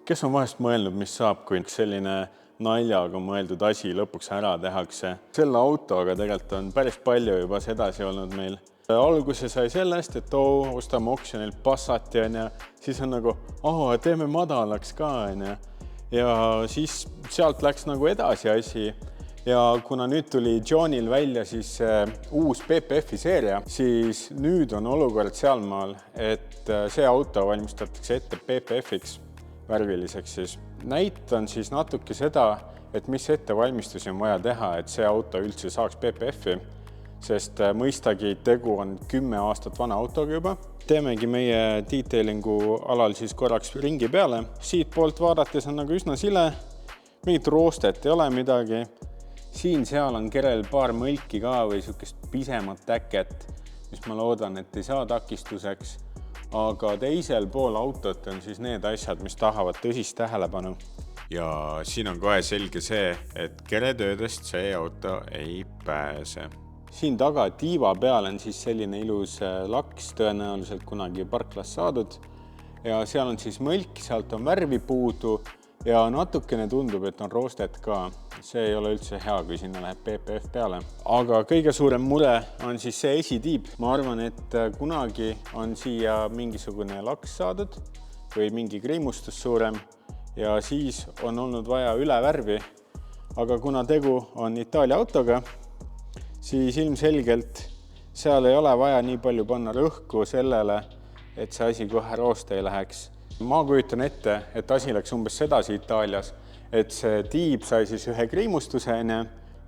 Kes on vahest mõelnud, mis saab, kui selline naljaga mõeldud asi lõpuks ära tehakse? Selle autoga tegelikult on päris palju juba sedasi olnud meil. Alguse sai sellest, et ostame oksjonilt Passati, siis on nagu, teeme madalaks ka. Ja siis sealt läks nagu edasi asi. Ja kuna nüüd tuli Johnil välja siis uus PPF-i seeria, siis nüüd on olukord sealmaal, et see auto valmistatakse ette PPF-iks värviliseks siis. Näitan siis natuke seda, et mis ettevalmistusi on vaja teha, et see auto üldse saaks PPF-i, sest mõistagi tegu on 10 aastat vana autoga juba. Teemegi meie detailingu alal siis korraks ringi peale. Siit poolt vaadates on nagu üsna sile, mingit roostet ei ole midagi. Siin-seal on kerel paar mõlki ka või sükest pisemat täket, mis ma loodan, et ei saa takistuseks. Aga teisel pool autot on siis need asjad, mis tahavad tõsist tähelepanu. Ja siin on kohe selge see, et keretöödest see auto ei pääse. Siin taga tiiva peal on siis selline ilus laks, tõenäoliselt kunagi parklas saadud. Ja seal on siis mõlk, sealt on värvi puudu ja natukene tundub, et on roostet ka. See ei ole üldse hea, kui sinna läheb PPF peale. Aga kõige suurem mure on siis see esitiib. Ma arvan, et kunagi on siia mingisugune laks saadud või mingi kriimustus suurem ja siis on olnud vaja üle värvi. Aga kuna tegu on Itaalia autoga, siis ilmselgelt seal ei ole vaja nii palju panna rõhku sellele, et see asi kohe rooste ei läheks. Ma kujutan ette, et asi läks umbes sedasi Itaalias, et see tiib sai siis ühe kriimustuse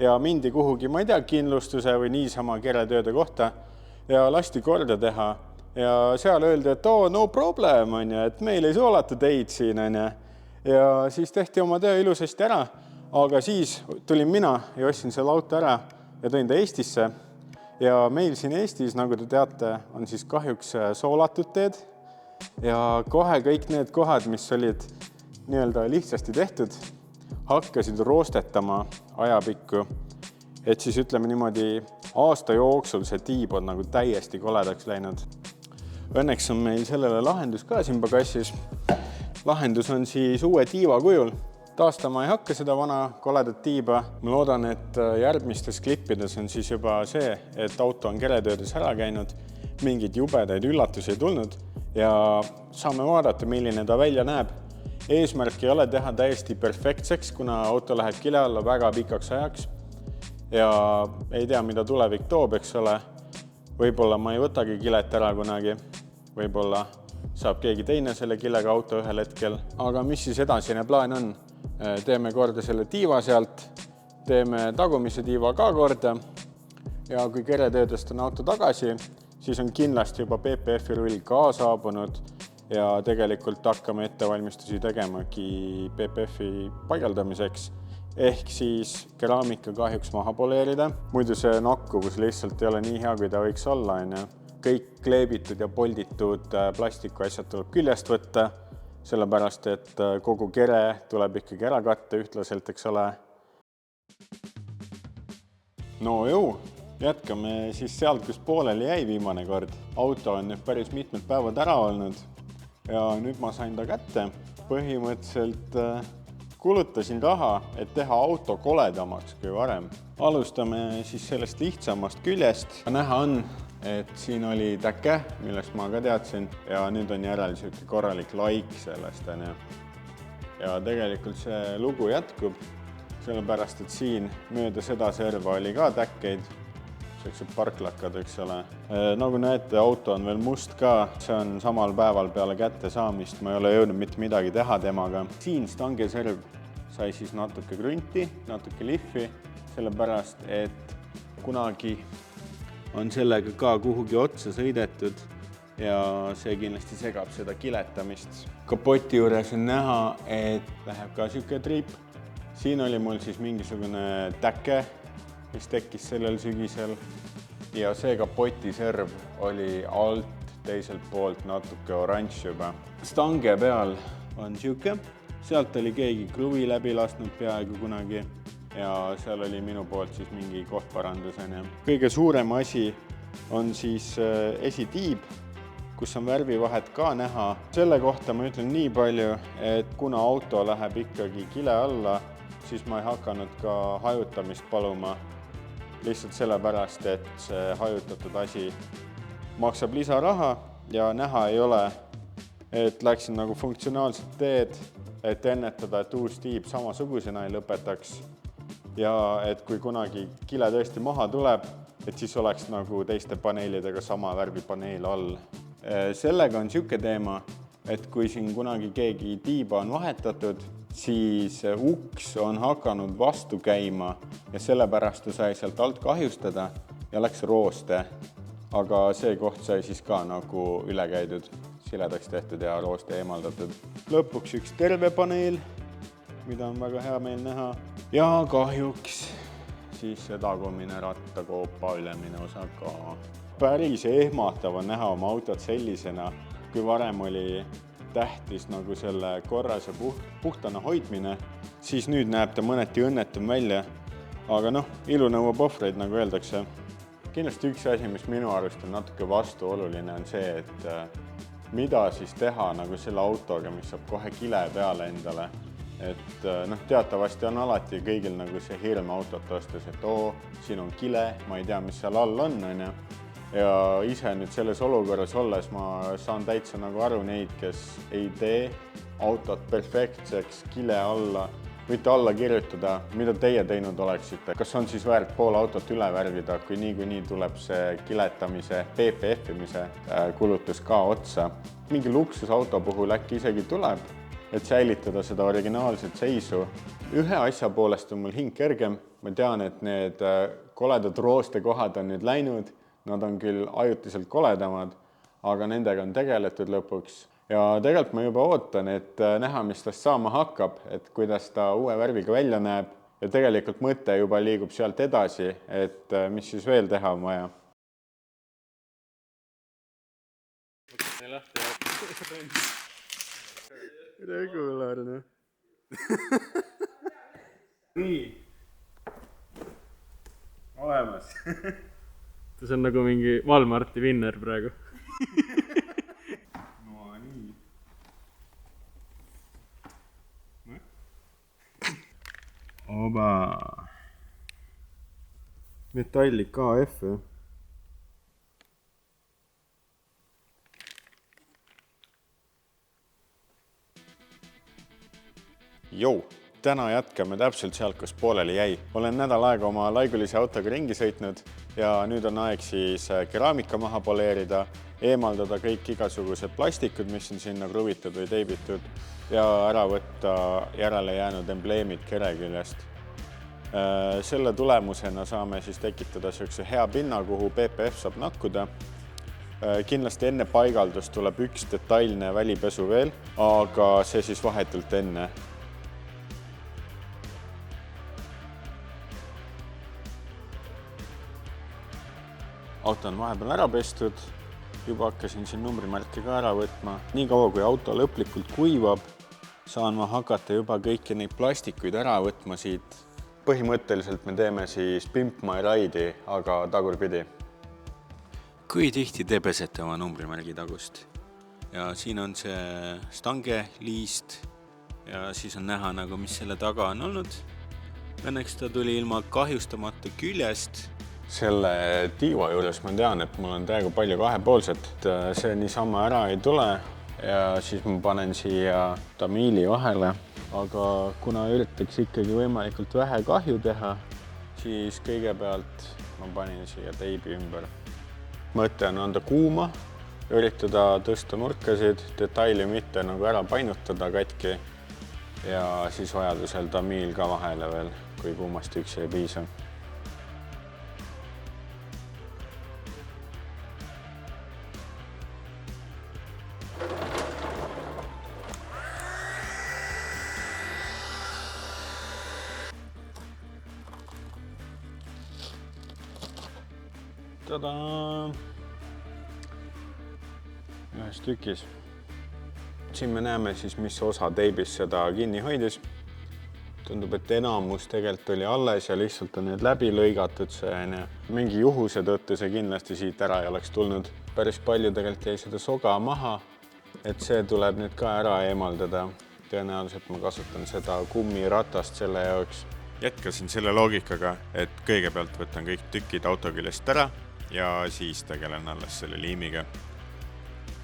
ja mindi kuhugi, ma ei tea, kindlustuse või niisama keretööde kohta ja lasti korda teha. Ja seal öeldi, et no problem, et meil ei soolata teid siin. Ja siis tehti oma töö ilusasti ära, aga siis tulin mina ja ostsin selle auto ära ja tõin ta Eestisse. Ja meil siin Eestis, nagu te teate, on siis kahjuks soolatud teed. Ja kohe kõik need kohad, mis olid nii-öelda lihtsasti tehtud, hakkasid roostetama ajapikku. Et siis ütleme niimoodi, aasta jooksul see tiib on nagu täiesti koledaks läinud. Õnneks on meil sellele lahendus ka siin pagassis. Lahendus on siis uue tiiva kujul. Taastama ei hakka seda vana koledat tiiba. Ma loodan, et järgmistes klippides on siis juba see, et auto on keretöödes ära käinud. Mingid jubedaid üllatusi ei tulnud ja saame vaadata, milline ta välja näeb. Eesmärk ei ole teha täiesti perfektseks, kuna auto läheb kile alla väga pikaks ajaks ja ei tea, mida tulevik toob, eks ole. Võib-olla ma ei võtagi kilet ära kunagi, võib-olla saab keegi teine selle kilega auto ühel hetkel. Aga mis siis edasine plaan on? Teeme korda selle tiiva sealt, teeme tagumise tiiva ka korda ja kui keretöödest on auto tagasi, siis on kindlasti juba PPF-i rull ka saabunud ja tegelikult hakkame ettevalmistusi tegemagi PPF-i paigaldamiseks ehk siis keraamika kahjuks maha poleerida. Muidu see nakkuvus lihtsalt ei ole nii hea, kui ta võiks olla. Kõik kleebitud ja polditud plastikuasjad tuleb küljest võtta, sellepärast et kogu kere tuleb ikkagi ära katta ühtlaselt, eks ole. No jõu! Jätkame siis sealt, kus pooleli jäi viimane kord. Auto on nüüd päris mitmed päevad ära olnud ja nüüd ma sain ta kätte. Põhimõtteliselt kulutasin raha, et teha auto koledamaks kui varem. Alustame siis sellest lihtsamast küljest. Näha on, et siin oli täke, millest ma ka teadsin ja nüüd on järel selline korralik laik sellest. Ja tegelikult see lugu jätkub, sellepärast et siin mööda seda serva oli ka täkkeid. Sellised parklakad, eks ole. Nagu näete, auto on veel must ka. See on samal päeval peale kätte saamist. Ma ei ole jõudnud mitte midagi teha temaga. Siin stangeserv sai siis natuke krunti, natuke lihvi, sellepärast, et kunagi on sellega ka kuhugi otsa sõidetud ja see kindlasti segab seda kiletamist. Kapoti juures on näha, et läheb ka siuke triip. Siin oli mul siis mingisugune täke, mis tekkis sellel sügisel ja see kapotiserv oli alt teiselt poolt natuke oranž juba. Stange peal on siuke, sealt oli keegi kruvi läbi lasknud peaaegu kunagi ja seal oli minu poolt siis mingi kohtparandusene. Kõige suurem asi on siis esitiib. kus on värvivahet ka näha. Selle kohta ma ütlen nii palju, et kuna auto läheb ikkagi kile alla, siis ma ei hakanud ka hajutamist paluma. Lihtsalt sellepärast, et see hajutatud asi maksab lisaraha ja näha ei ole, et läksin nagu funktsionaalset teed, et ennetada, et uus tiib samasugusena ei lõpetaks ja et kui kunagi kile tõesti maha tuleb, et siis oleks nagu teiste paneelidega sama värvipaneel all. Sellega on siuke teema, et kui siin kunagi keegi tiiba on vahetatud, siis uks on hakanud vastu käima ja sellepärast ta sai sealt alt kahjustada ja läks rooste. Aga see koht sai siis ka nagu üle käidud, siledaks tehtud ja rooste eemaldatud. Lõpuks üks terve paneel, mida on väga hea meel näha. Ja kahjuks siis see tagumine rattakoopa ülemine osa ka. Päris ehmatav on näha oma autot sellisena, kui varem oli tähtis nagu selle korras ja puhtana hoidmine, siis nüüd näeb ta mõneti õnnetum välja. Aga ilu nõuab ohvreid, nagu öeldakse. Kindlasti üks asi, mis minu arust on natuke vastuoluline, on see, et mida siis teha nagu selle autoga, mis saab kohe kile peale endale. Et teatavasti on alati kõigil nagu see hirm autot ostes, et siin on kile, ma ei tea, mis seal all on. Ja ise nüüd selles olukorras olles ma saan täitsa nagu aru neid, kes ei tee autot perfektseks kile alla, võite alla kirjutada, mida teie teinud oleksite. Kas on siis väärt pool autot üle värvida, kui nii tuleb see kiletamise, PPF-imise kulutus ka otsa. Mingi luksusauto puhul äkki isegi tuleb, et säilitada seda originaalset seisu. Ühe asja poolest on mul hing kergem. Ma tean, et need koledad roostekohad on nüüd läinud. Nad on küll ajutiselt koledamad, aga nendega on tegeletud lõpuks. Ja tegelikult ma juba ootan, et näha, mis tast saama hakkab, et kuidas ta uue värviga välja näeb. Ja tegelikult mõte juba liigub sealt edasi, et mis siis veel teha on vaja. Regulaarne. Nii. Olemas. See on nagu mingi Walmarti vinner praegu. No nii. Oba. Metallik KF. Jou, täna jätkame täpselt sealt, kus pooleli jäi. Olen nädal aega oma laigulise autoga ringi sõitnud ja nüüd on aeg siis keraamika maha poleerida, eemaldada kõik igasugused plastikud, mis on sinna kruvitud või teibitud ja ära võtta järele jäänud embleemid kere küljest. Selle tulemusena saame siis tekitada sellise hea pinna, kuhu PPF saab nakkuda. Kindlasti enne paigaldust tuleb üks detailne välipesu veel, aga see siis vahetult enne. Auto on vahepeal ära pestud, juba hakkasin siin numbrimärke ka ära võtma. Nii kaua, kui auto lõplikult kuivab, saan ma hakata juba kõiki neid plastikuid ära võtma siit. Põhimõtteliselt me teeme siis Pimp My Ride'i, aga tagurpidi. Kui tihti te pesete oma numbrimärgi tagust? Ja siin on see stange, liist ja siis on näha nagu, mis selle taga on olnud. Õnneks ta tuli ilma kahjustamata küljest. Selle tiiva juures ma tean, et mul on täiega palju kahepoolset. See niisama ära ei tule ja siis ma panen siia tamiili vahele. Aga kuna üritaks ikkagi võimalikult vähe kahju teha, siis kõigepealt ma panin siia teibi ümber. Mõte on anda kuuma, üritada tõsta nurkasid, detaili mitte nagu ära painutada katki ja siis vajadusel tamiil ka vahele veel, kui kuumast üksi ei piisa. Tada! Ühes tükis. Siin me näeme siis, mis osa teibis seda kinni hoidis. Tundub, et enamus tegelikult oli alles ja lihtsalt on need läbi lõigatud. Mingi juhuse tõttu see kindlasti siit ära ei oleks tulnud. päris palju tegelikult jäi seda soga maha, et see tuleb nüüd ka ära eemaldada. Tõenäoliselt ma kasutan seda kummiratast selle jaoks. Jätkasin selle loogikaga, et kõigepealt võtan kõik tükid auto küljest ära ja siis tegelen alles selle liimiga.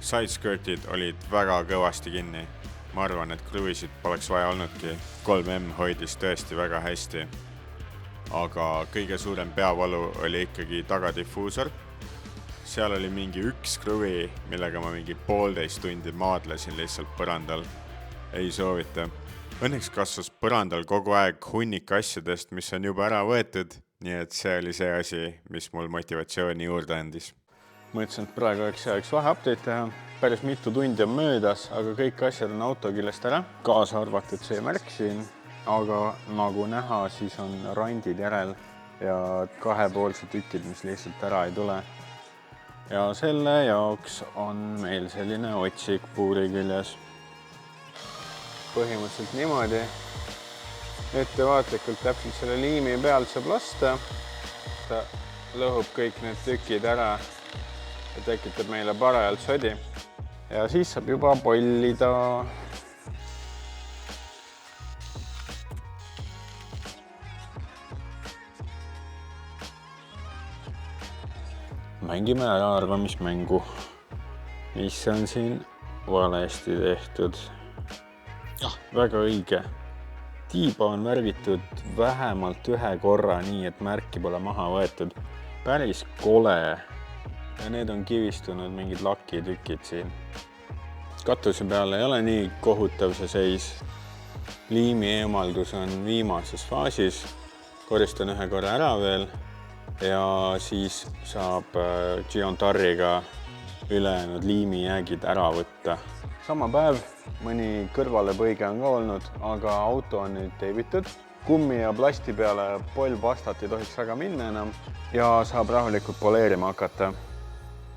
Sideskirtid olid väga kõvasti kinni. Ma arvan, et kruvisid poleks vaja olnudki. 3M hoidis tõesti väga hästi. Aga kõige suurem peavalu oli ikkagi tagadiffuusor. Seal oli mingi üks kruvi, millega ma mingi 1,5 tundi maadlesin lihtsalt põrandal. Ei soovita. Õnneks kasvas põrandal kogu aeg hunnik asjadest, mis on juba ära võetud, nii et see oli see asi, mis mul motivatsiooni juurde andis. Mõtlesin, et praegu oleks vaheupdate teha. Päris mitu tundi on möödas, aga kõik asjad on auto küljest ära. Kaasa arvatud see märk siin, aga nagu näha, siis on randid järel ja kahepoolsed tükid, mis lihtsalt ära ei tule. Ja selle jaoks on meil selline otsik puuri küljes. Põhimõtteliselt niimoodi. Ettevaatlikult täpselt selle liimi pealt saab lasta. Ta lõhub kõik need tükid ära ja tekitab meile parajalt sodi. Ja siis saab juba pollida. Mängime ära arvamismängu, mis on siin valesti tehtud. Väga õige. Tiiba on värvitud vähemalt ühe korra nii, et märki pole maha võetud. Päris kole. Ja need on kivistunud mingid lakitükid siin. Katuse peal ei ole nii kohutav see seis. Liimi eemaldus on viimases faasis. Koristan ühe korra ära veel ja siis saab Geontarriga ülejäänud liimi jäägid ära võtta. Sama päev, mõni kõrvalepõige on ka olnud, aga auto on nüüd teibitud. Kummi ja plasti peale pollpastat ei tohiks väga minna enam ja saab rahulikult poleerima hakata.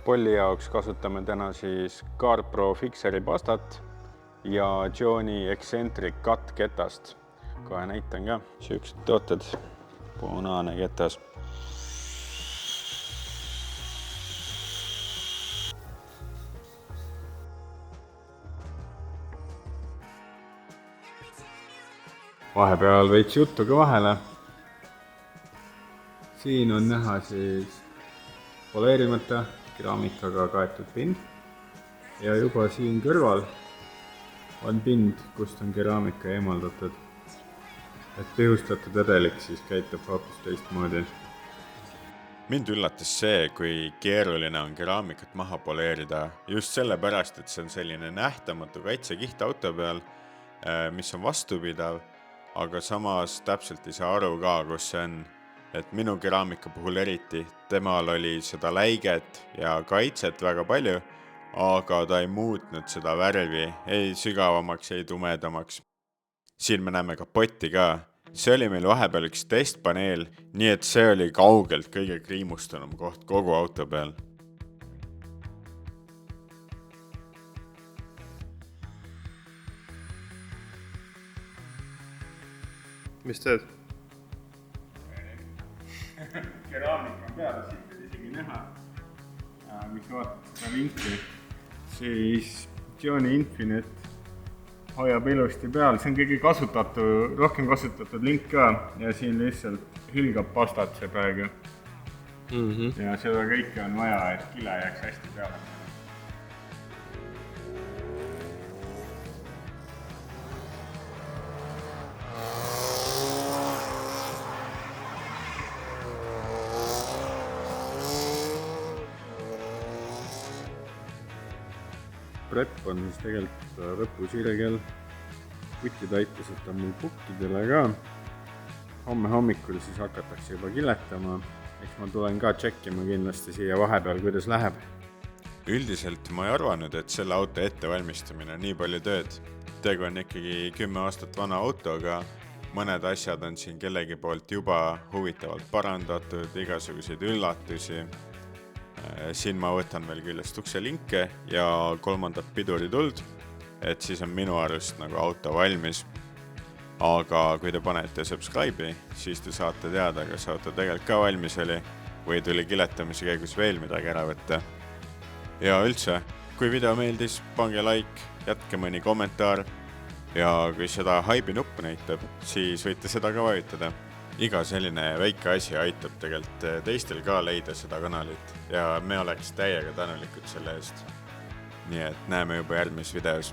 Polli jaoks kasutame täna siis CarPro Fixeri pastat ja Johnny Eccentric Cut ketast. Kohe näitan ka. Süüksed tooted. Punane ketas. Vahepeal veits juttu ka vahele. Siin on näha siis poleerimata keraamikaga kaetud pind. Ja juba siin kõrval on pind, kust on keraamika eemaldatud. Et pühustatud edelik siis käitub hoopis teistmoodi. Mind üllatas see, kui keeruline on keraamikat maha poleerida. Just sellepärast, et see on selline nähtamatu kaitsekiht auto peal, mis on vastupidav. Aga samas täpselt ei saa aru ka, kus see on. Et minu keraamika puhul eriti, temal oli seda läiget ja kaitset väga palju, aga ta ei muutnud seda värvi, ei sügavamaks, ei tumedamaks. Siin me näeme kapotti ka. See oli meil vahepeal üks testpaneel, nii et see oli kaugelt kõige kriimustunum koht kogu auto peal. Mis teed? Keraamika on peale, siit oli isegi näha. Mis vaatad seda linkli, siis Johnny Infinite hoiab ilusti peal. See on kõige rohkem kasutatud link ka ja siin lihtsalt hülgab pastat see praegu. Ja seda kõike on vaja, et kile jääks hästi peale. Prep on siis tegelikult lõpusirgel. Kutid aitasid mul pukkidele ka. Homme hommikul siis hakatakse juba kiletama. Eks ma tulen ka tšekkima kindlasti siia vahepeal, kuidas läheb. Üldiselt ma ei arvanud, et selle auto ettevalmistamine on nii palju tööd. Tegu on ikkagi 10 aastat vana autoga. Mõned asjad on siin kellegi poolt juba huvitavalt parandatud, igasuguseid üllatusi. Siin ma võtan veel küljest ukselinke ja 3. pidurituld, et siis on minu arust nagu auto valmis. Aga kui te panete subscribe'i, siis te saate teada, kas auto tegelikult ka valmis oli või tuli kiletamise käigus veel midagi ära võtta. Ja üldse, kui video meeldis, pange like, jätke mõni kommentaar ja kui seda haibi nuppu näitab, siis võite seda ka vajutada. Iga selline väike asi aitab tegelikult teistel ka leida seda kanalit ja me oleks täiega tänulikud selle eest. Nii et näeme juba järgmises videos.